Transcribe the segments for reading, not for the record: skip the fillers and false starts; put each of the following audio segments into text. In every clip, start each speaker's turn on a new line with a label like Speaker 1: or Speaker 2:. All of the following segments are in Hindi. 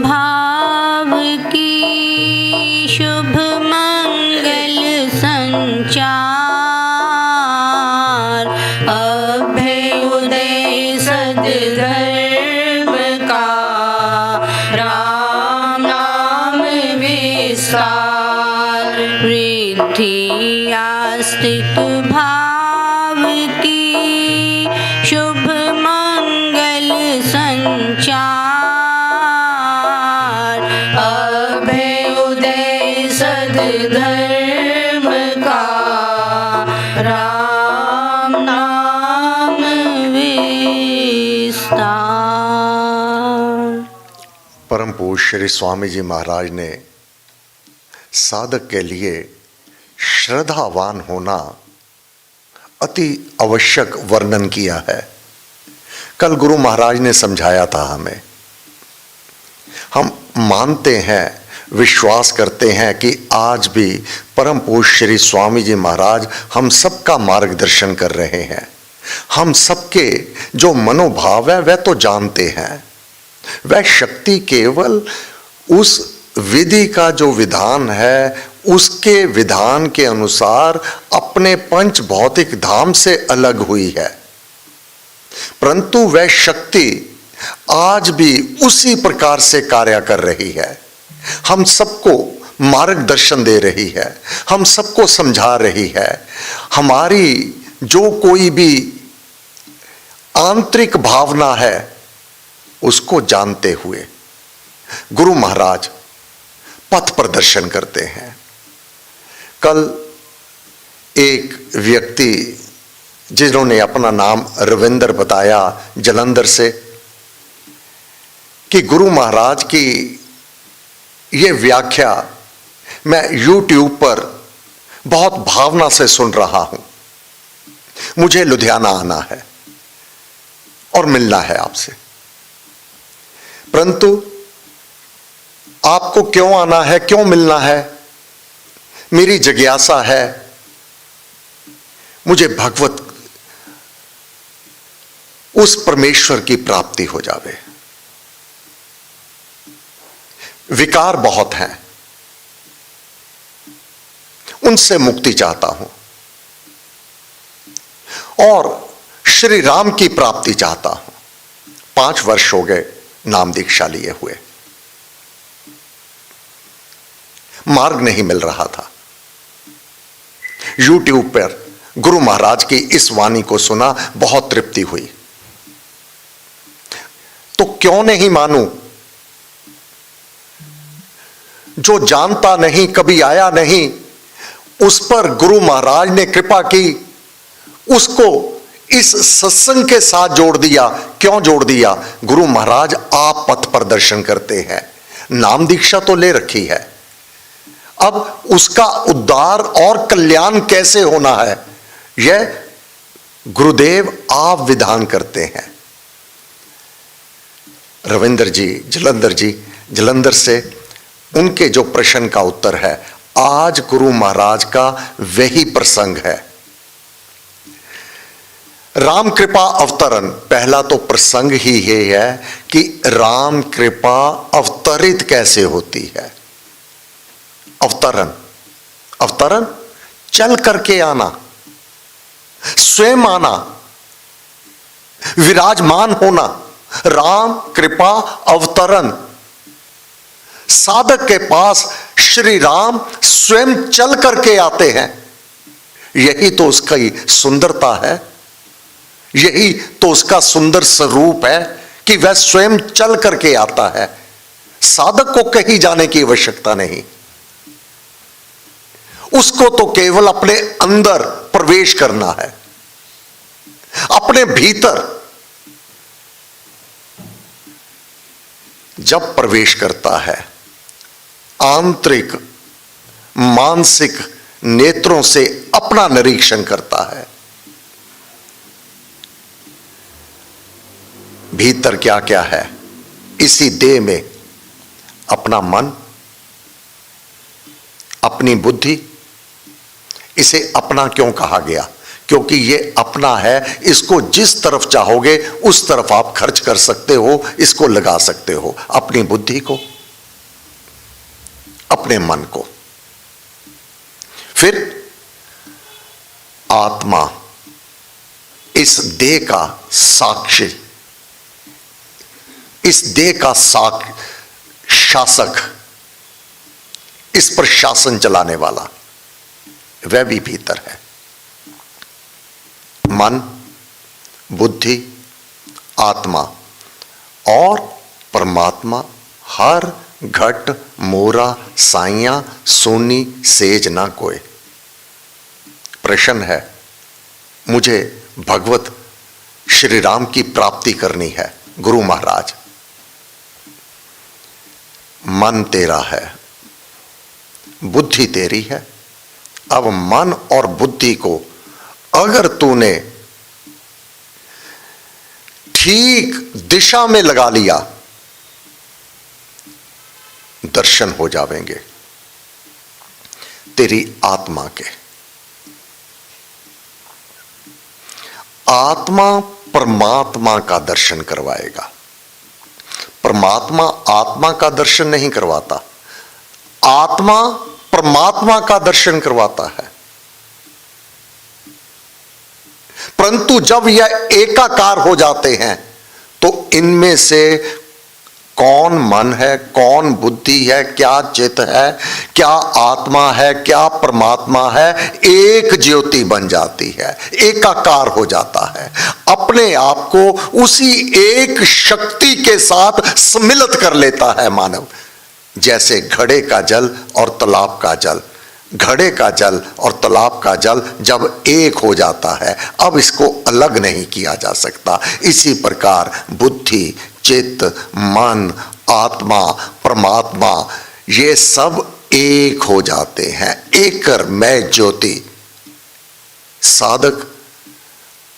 Speaker 1: भाव की शुभ मंगल संचार, अभ्युदय सद्धर्म का राम नाम विस्तार। वृद्धि आस्तिक भाव की शुभ मंगल संचार, अभ्युदय सद्धर्म का राम नाम विस्तार।
Speaker 2: परम पूज्य श्री स्वामी जी महाराज ने साधक के लिए श्रद्धावान होना अति आवश्यक वर्णन किया है। कल गुरु महाराज ने समझाया था हमें। हम मानते हैं, विश्वास करते हैं कि आज भी परम पूज्य श्री स्वामी जी महाराज हम सबका मार्गदर्शन कर रहे हैं। हम सबके जो मनोभाव है वह तो जानते हैं। वह शक्ति केवल उस विधि का जो विधान है उसके विधान के अनुसार अपने पंच भौतिक धाम से अलग हुई है, परंतु वह शक्ति आज भी उसी प्रकार से कार्य कर रही है। हम सबको मार्गदर्शन दे रही है, हम सबको समझा रही है। हमारी जो कोई भी आंतरिक भावना है उसको जानते हुए गुरु महाराज पथ प्रदर्शन करते हैं। कल एक व्यक्ति जिन्होंने अपना नाम रविंद्र बताया जलंधर से, कि गुरु महाराज की ये व्याख्या मैं YouTube पर बहुत भावना से सुन रहा हूं। मुझे लुधियाना आना है और मिलना है आपसे, परंतु आपको क्यों आना है, क्यों मिलना है? मेरी जिज्ञासा है, मुझे भगवत उस परमेश्वर की प्राप्ति हो जावे। विकार बहुत हैं, उनसे मुक्ति चाहता हूं और श्री राम की प्राप्ति चाहता हूं। 5 वर्ष हो गए नाम दीक्षा लिए हुए, मार्ग नहीं मिल रहा था। YouTube पर गुरु महाराज की इस वाणी को सुना, बहुत तृप्ति हुई। तो क्यों नहीं मानूं? जो जानता नहीं, कभी आया नहीं, उस पर गुरु महाराज ने कृपा की, उसको इस सत्संग के साथ जोड़ दिया। क्यों जोड़ दिया? गुरु महाराज आप पथ प्रदर्शन करते हैं। नाम दीक्षा तो ले रखी है, अब उसका उद्धार और कल्याण कैसे होना है यह गुरुदेव आप विधान करते हैं। रविंद्र जी जलंधर से उनके जो प्रश्न का उत्तर है, आज गुरु महाराज का वही प्रसंग है। राम कृपा अवतरण, पहला तो प्रसंग ही ये है कि राम कृपा अवतरित कैसे होती है। अवतरण चल करके आना, स्वयं आना, विराजमान होना। राम कृपा अवतरण, साधक के पास श्री राम स्वयं चल करके आते हैं। यही तो उसकी सुंदरता है, यही तो उसका सुंदर स्वरूप है कि वह स्वयं चल करके आता है। साधक को कहीं जाने की आवश्यकता नहीं, उसको तो केवल अपने अंदर प्रवेश करना है, अपने भीतर जब प्रवेश करता है, आंतरिक मानसिक नेत्रों से अपना निरीक्षण करता है। भीतर क्या क्या है, इसी देह में अपना मन, अपनी बुद्धि। इसे अपना क्यों कहा गया? क्योंकि ये अपना है, इसको जिस तरफ चाहोगे उस तरफ आप खर्च कर सकते हो, इसको लगा सकते हो। अपनी बुद्धि को, अपने मन को। फिर आत्मा इस देह का साक्षी, इस देह का शासक, इस पर शासन चलाने वाला, वह भी भीतर है। मन, बुद्धि, आत्मा और परमात्मा हर घट मोरा साइया सोनी सेज ना कोय। प्रश्न है, मुझे भगवत श्री राम की प्राप्ति करनी है। गुरु महाराज, मन तेरा है, बुद्धि तेरी है। अब मन और बुद्धि को अगर तूने ठीक दिशा में लगा लिया, दर्शन हो जावेंगे तेरी आत्मा के। आत्मा परमात्मा का दर्शन करवाएगा, परमात्मा आत्मा का दर्शन नहीं करवाता, आत्मा परमात्मा का दर्शन करवाता है। परंतु जब यह एकाकार हो जाते हैं तो इनमें से कौन मन है, कौन बुद्धि है, क्या चित्त है, क्या आत्मा है, क्या परमात्मा है, एक ज्योति बन जाती है, एकाकार हो जाता है। अपने आप को उसी एक शक्ति के साथ सम्मिलित कर लेता है मानव। जैसे घड़े का जल और तालाब का जल, घड़े का जल और तालाब का जल जब एक हो जाता है, अब इसको अलग नहीं किया जा सकता। इसी प्रकार बुद्धि, चित्त, मन, आत्मा, परमात्मा, ये सब एक हो जाते हैं, एकरमय ज्योति। साधक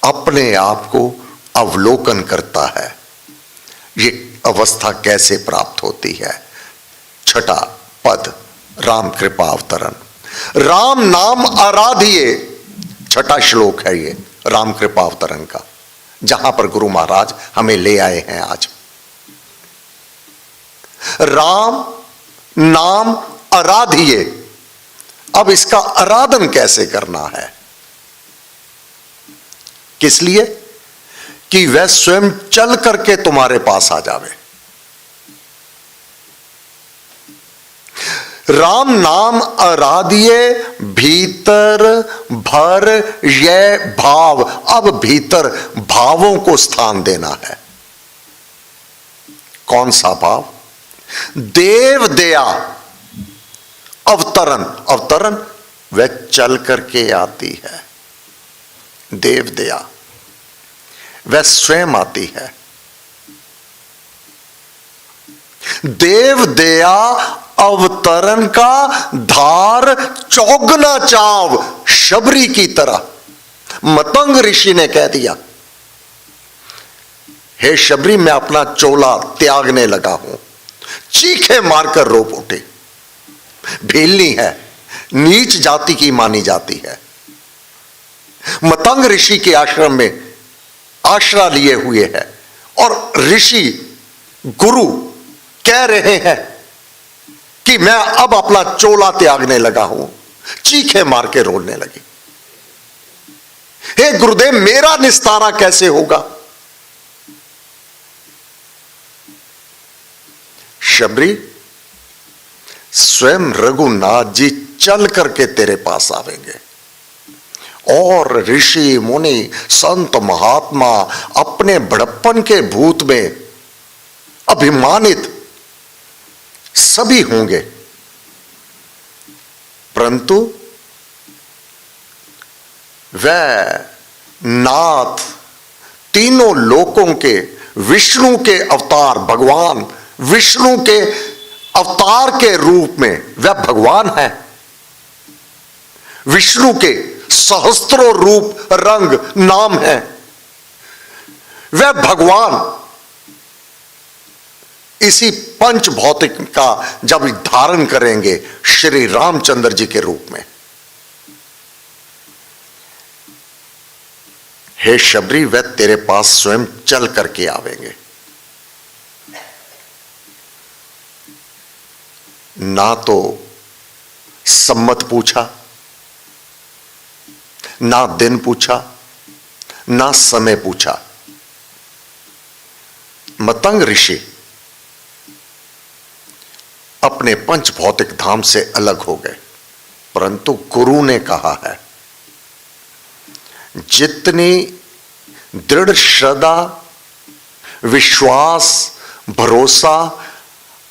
Speaker 2: अपने आप को अवलोकन करता है। ये अवस्था कैसे प्राप्त होती है? छठा पद, राम कृपा अवतरण। राम नाम आराधिए, छठा श्लोक है ये राम कृपा अवतरण का, जहां पर गुरु महाराज हमें ले आए हैं आज। राम नाम आराधिए। अब इसका आराधन कैसे करना है? किस लिए? कि वह स्वयं चल करके तुम्हारे पास आ जावे। राम नाम आराधिए भीतर भर ये भाव। अब भीतर भावों को स्थान देना है। कौन सा भाव? देव दया अवतरण। अवतरण वह चल करके आती है। देव दया वह स्वयं आती है। देव दया अवतरण का धार चौगना चाव शबरी की तरह। मतंग ऋषि ने कह दिया, हे शबरी, मैं अपना चोला त्यागने लगा हूं। चीखे मारकर रो उठे। भीलनी है, नीच जाति की मानी जाती है। मतंग ऋषि के आश्रम में आश्रय लिए हुए है और ऋषि गुरु कह रहे हैं कि मैं अब अपना चोला त्यागने लगा हूं। चीखे मार के रोने लगी। हे गुरुदेव, मेरा निस्तारा कैसे होगा? शबरी, स्वयं रघुनाथ जी चल करके तेरे पास आवेंगे और ऋषि मुनि संत महात्मा अपने बड़प्पन के भूत में अभिमानित सभी होंगे, परंतु वह नाथ तीनों लोकों के विष्णु के अवतार, भगवान विष्णु के अवतार के रूप में वह भगवान है। विष्णु के सहस्त्रों रूप रंग नाम है। वह भगवान इसी पंच भौतिक का जब धारण करेंगे श्री रामचंद्र जी के रूप में। हे शबरी, वह तेरे पास स्वयं चल करके आवेंगे। ना तो सम्मत पूछा, ना दिन पूछा, ना समय पूछा। मतंग ऋषि अपने पंच भौतिक धाम से अलग हो गए, परंतु गुरु ने कहा है जितनी दृढ़ श्रद्धा, विश्वास, भरोसा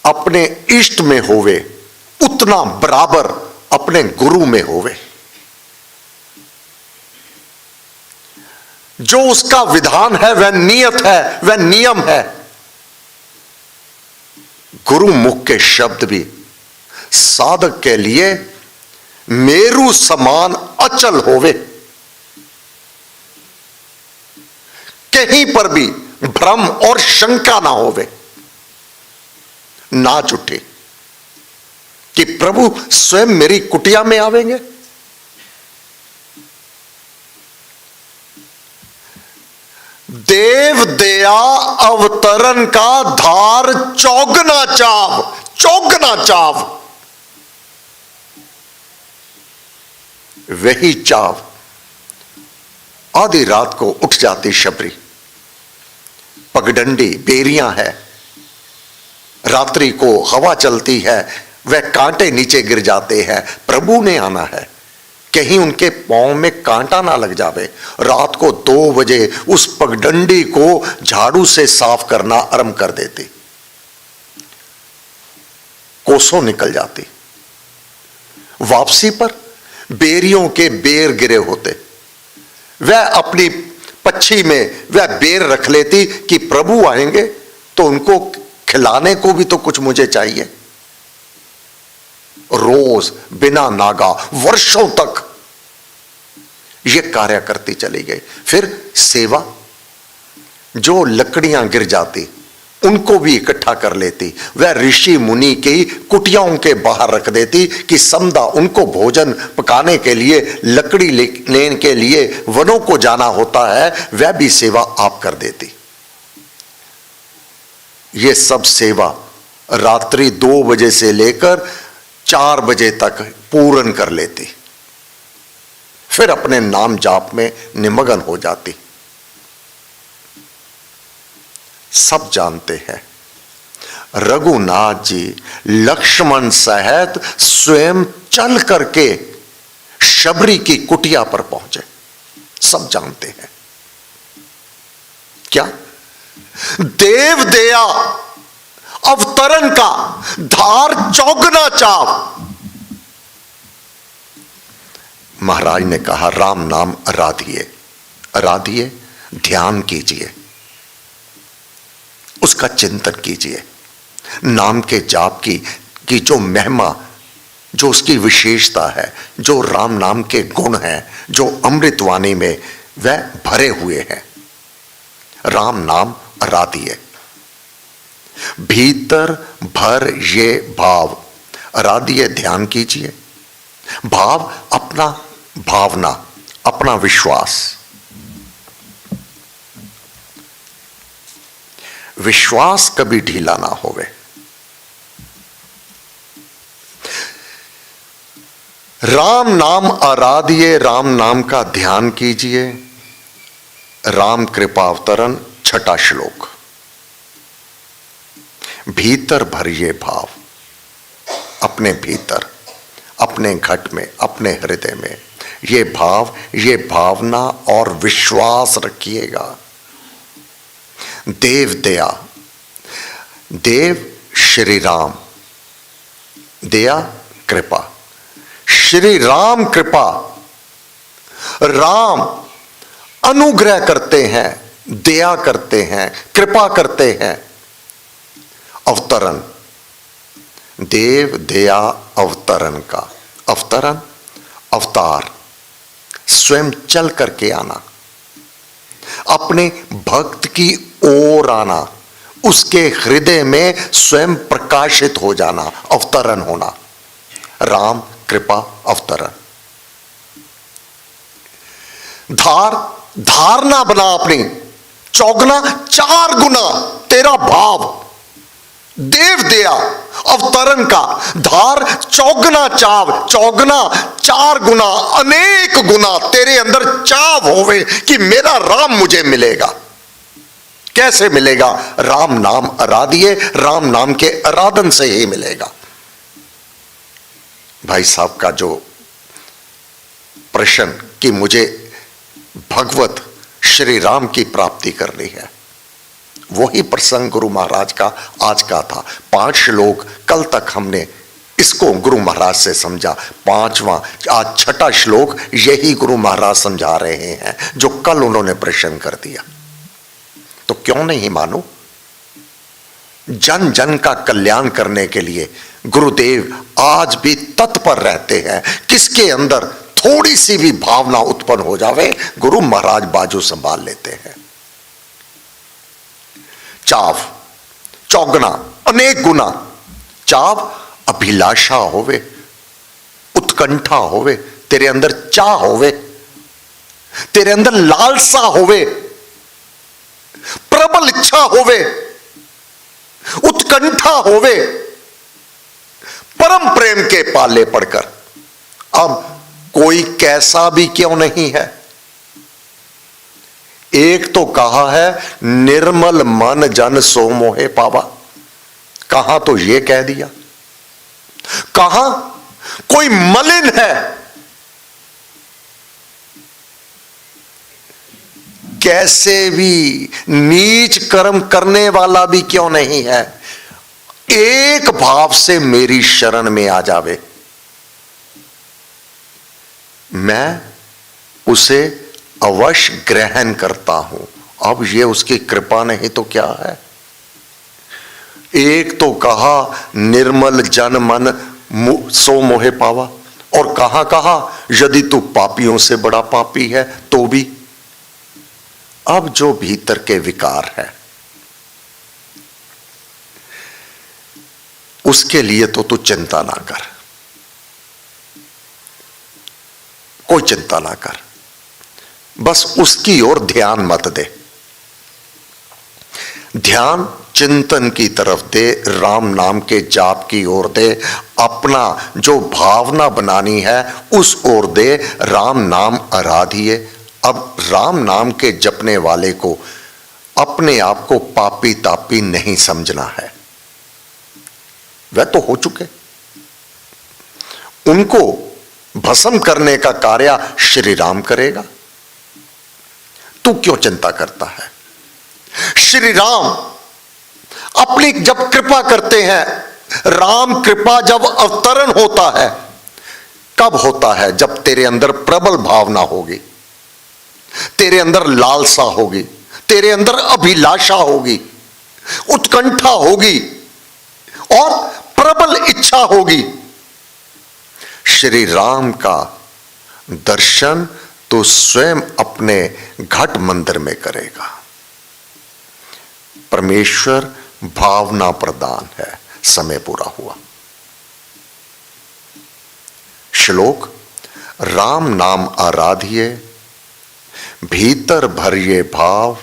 Speaker 2: अपने इष्ट में होवे, उतना बराबर अपने गुरु में होवे। जो उसका विधान है, वह नियत है, वह नियम है। गुरु मुख के शब्द भी साधक के लिए मेरु समान अचल होवे, कहीं पर भी भ्रम और शंका ना होवे, नाच उठे कि प्रभु स्वयं मेरी कुटिया में आवेंगे। देव दया अवतरण का धार चौगना चाव, चौगना चाव, वही चाव आधी रात को उठ जाती शबरी। पगडंडी बेरियां है, रात्रि को हवा चलती है, वह कांटे नीचे गिर जाते हैं। प्रभु ने आना है, कहीं उनके पांव में कांटा ना लग जावे। रात को 2 बजे उस पगडंडी को झाड़ू से साफ करना आरंभ कर देती, कोसों निकल जाती। वापसी पर बेरियों के बेर गिरे होते, वह अपनी पच्छी में वह बेर रख लेती कि प्रभु आएंगे तो उनको खिलाने को भी तो कुछ मुझे चाहिए। रोज बिना नागा वर्षों तक यह कार्य करती चली गई। फिर सेवा, जो लकड़ियां गिर जाती उनको भी इकट्ठा कर लेती, वह ऋषि मुनि की कुटियाओं के बाहर रख देती कि समदा उनको भोजन पकाने के लिए, लकड़ी लेने के लिए वनों को जाना होता है, वह भी सेवा आप कर देती। यह सब सेवा रात्रि 2 बजे से लेकर 4 बजे तक पूर्ण कर लेती, फिर अपने नाम जाप में निमग्न हो जाती। सब जानते हैं रघुनाथ जी लक्ष्मण सहित स्वयं चल करके शबरी की कुटिया पर पहुंचे। सब जानते हैं क्या? देव दया अवतरण का धार चौगना चाव। महाराज ने कहा राम नाम आराधिए, आराधिए, ध्यान कीजिए, उसका चिंतन कीजिए। नाम के जाप की जो महिमा, जो उसकी विशेषता है, जो राम नाम के गुण हैं, जो अमृतवाणी में वह भरे हुए हैं। राम नाम आराधिए, भीतर भर ये भाव, आराधिए, ध्यान कीजिए। भाव अपना भावना, अपना विश्वास। विश्वास कभी ढीला ना होवे। राम नाम आराधिए, राम नाम का ध्यान कीजिए। राम कृपावतरण 6ठा श्लोक। भीतर भरिए भाव, अपने भीतर, अपने घट में, अपने हृदय में ये भाव, ये भावना और विश्वास रखिएगा। देव दया, देव श्री राम, दया कृपा, श्री राम कृपा। राम अनुग्रह करते हैं, दया करते हैं, कृपा करते हैं। अवतरण, देव दया अवतरण का, अवतरण अवतार, स्वयं चल करके आना, अपने भक्त की ओर आना, उसके हृदय में स्वयं प्रकाशित हो जाना, अवतरण होना। राम कृपा अवतरण। धार, धारणा बना अपनी, चौगना 4 गुना तेरा भाव, देव दया अवतरण का धार चौगना चाव, चौगना 4 गुना, अनेक गुना तेरे अंदर चाव होवे कि मेरा राम मुझे मिलेगा। कैसे मिलेगा? राम नाम आराधिए, राम नाम के आराधन से ही मिलेगा। भाई साहब का जो प्रश्न कि मुझे भगवत श्री राम की प्राप्ति करनी है, वही प्रसंग गुरु महाराज का आज का था। 5 श्लोक कल तक हमने इसको गुरु महाराज से समझा, 5वां आज 6ठा श्लोक यही गुरु महाराज समझा रहे हैं जो कल उन्होंने प्रश्न कर दिया। तो क्यों नहीं मानो? जन जन का कल्याण करने के लिए गुरुदेव आज भी तत्पर रहते हैं। किसके अंदर थोड़ी सी भी भावना उत्पन्न हो जावे, गुरु महाराज बाजू संभाल लेते हैं। चाव चौगना अनेक गुना, चाव अभिलाषा होवे, उत्कंठा होवे, तेरे अंदर चाह होवे, तेरे अंदर लालसा होवे, प्रबल इच्छा होवे, उत्कंठा होवे, परम प्रेम के पाले पड़कर। अब कोई कैसा भी क्यों नहीं है, एक तो कहा है निर्मल मन जन सो मोहे पावा, कहां तो ये कह दिया, कहां कोई मलिन है, कैसे भी नीच कर्म करने वाला भी क्यों नहीं है, एक भाव से मेरी शरण में आ जावे, मैं उसे अवश्य ग्रहण करता हूं। अब ये उसकी कृपा नहीं तो क्या है? एक तो कहा निर्मल जन मन सो मोहे पावा, और कहा यदि तू पापियों से बड़ा पापी है तो भी। अब जो भीतर के विकार है उसके लिए तो तू चिंता ना कर, कोई चिंता ना कर, बस उसकी ओर ध्यान मत दे, ध्यान चिंतन की तरफ दे, राम नाम के जाप की ओर दे, अपना जो भावना बनानी है उस ओर दे, राम नाम आराधिए। अब राम नाम के जपने वाले को अपने आप को पापी तापी नहीं समझना है, वह तो हो चुके, उनको भस्म करने का कार्य श्री राम करेगा। तू क्यों चिंता करता है? श्री राम अपनी जब कृपा करते हैं, राम कृपा जब अवतरण होता है, कब होता है? जब तेरे अंदर प्रबल भावना होगी, तेरे अंदर लालसा होगी, तेरे अंदर अभिलाषा होगी, उत्कंठा होगी और प्रबल इच्छा होगी। श्री राम का दर्शन तो स्वयं अपने घट मंदिर में करेगा। परमेश्वर भावना प्रदान है। समय पूरा हुआ। श्लोक, राम नाम आराधिए, भीतर भरिए भाव,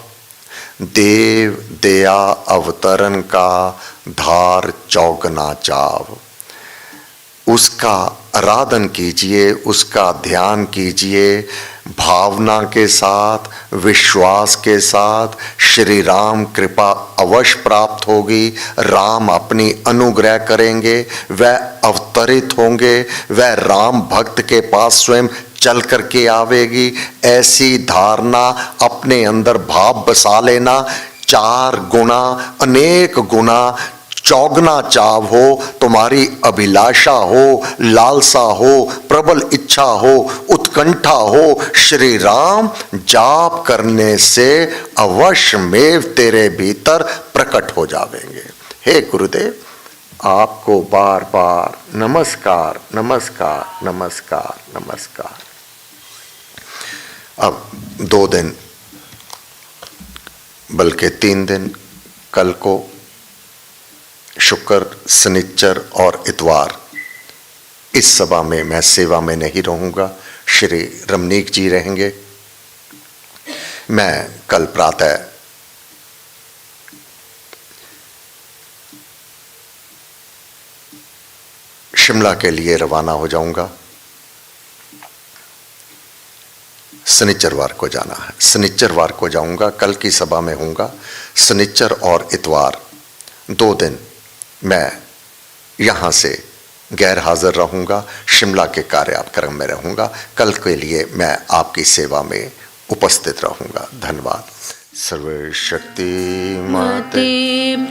Speaker 2: देव दया अवतरण का धार चौगना चाव। उसका आराधन कीजिए, उसका ध्यान कीजिए, भावना के साथ, विश्वास के साथ। श्री राम कृपा अवश्य प्राप्त होगी, राम अपनी अनुग्रह करेंगे, वह अवतरित होंगे, वह राम भक्त के पास स्वयं चल करके आवेगी। ऐसी धारणा अपने अंदर भाव बसा लेना। 4 गुना, अनेक गुना चौगना चाव हो, तुम्हारी अभिलाषा हो, लालसा हो, प्रबल इच्छा हो, उत्कंठा हो, श्री राम जाप करने से अवश्य में तेरे भीतर प्रकट हो जावेंगे। हे गुरुदेव, आपको बार बार नमस्कार नमस्कार नमस्कार नमस्कार। अब 2 दिन बल्कि 3 दिन, कल को शुक्र, शनिचर और इतवार इस सभा में मैं सेवा में नहीं रहूंगा, श्री रमनीक जी रहेंगे। मैं कल प्रातः शिमला के लिए रवाना हो जाऊंगा। शनिचरवार को जाना है, शनिचरवार को जाऊंगा, कल की सभा में हूँगा। शनिचर और इतवार 2 दिन मैं यहाँ से गैर हाजिर रहूँगा, शिमला के कार्यक्रम में रहूँगा। कल के लिए मैं आपकी सेवा में उपस्थित रहूँगा। धन्यवाद। सर्वशक्ति
Speaker 1: मते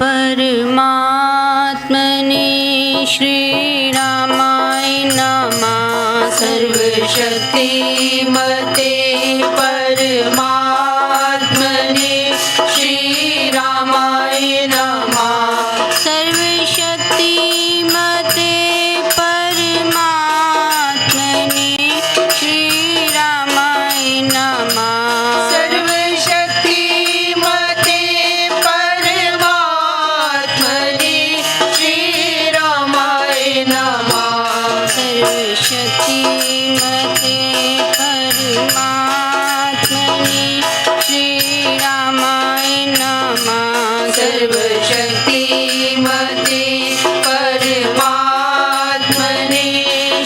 Speaker 1: परमात्मने श्री रामाय नमः। सर्वशक्ति मते परमात्मने श्री रामाय नमः। सर्वशक्ति मते परमात्मने श्री रामाय नमः। सर्वशक्ति मते परमात्मने श्री रामाय नमः। सर्वशक्ति मते परमात्मने श्री रामाय नमः। सर्वशक्ति मते परमात्मने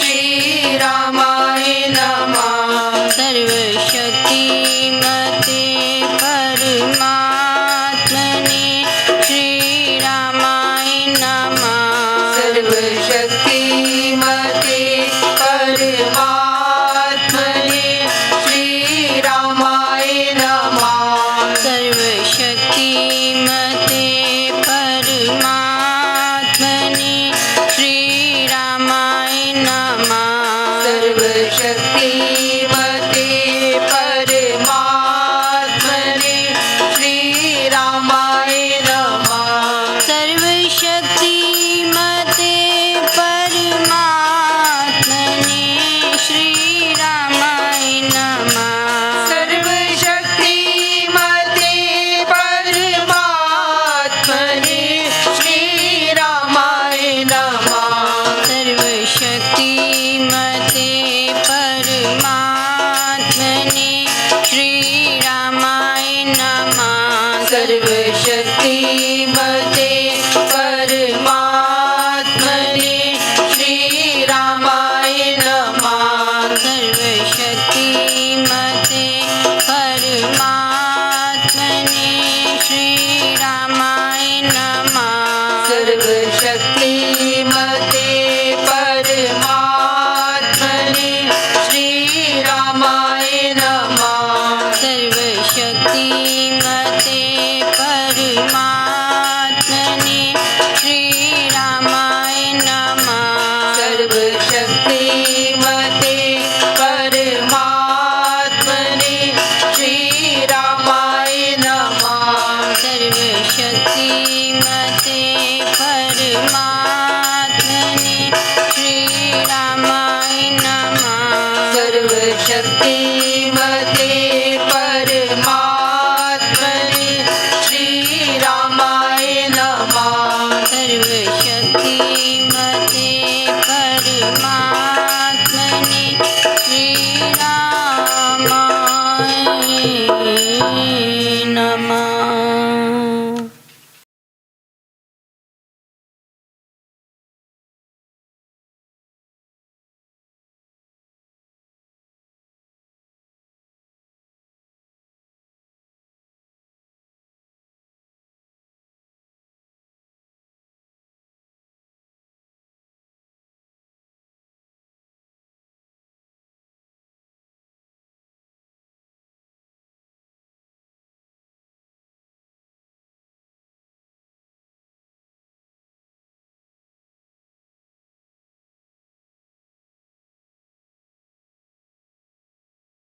Speaker 1: श्री रामाय नमः। सर्वशक्ति मते परमात्मने श्री रामाय नमः। सर्वशक्ति मते परमात्मने श्री रामाय नमः। सर्वशक्ति मते परमात्मने श्री रामाय नमः। सर्वशक्ति मते परमात्मने श्री रामाय नमः। सर्वशक्ति मते परमात्मने श्री रामाय नमः। सर्वशक्ति मते परमात्मने श्री रामाय नमः। सर्वशक्ति मते परमात्मने श्री रामाय नमः। सर्वशक्ति मते परमात्मने श्री रामाय नमः। सर्वशक्ति मते परमात्मने श्री रामाय नमः। सर्वशक्ति मते परमात्मने श्री रामाय नमः। सर्वशक्ति मते परमात्मने श्री रामाय नमः। सर्वशक्ति मते परमात्मने श्री रामाय नमः। सर्वशक्ति मते परमात्मने श्री रामाय नमः। सर्वशक्ति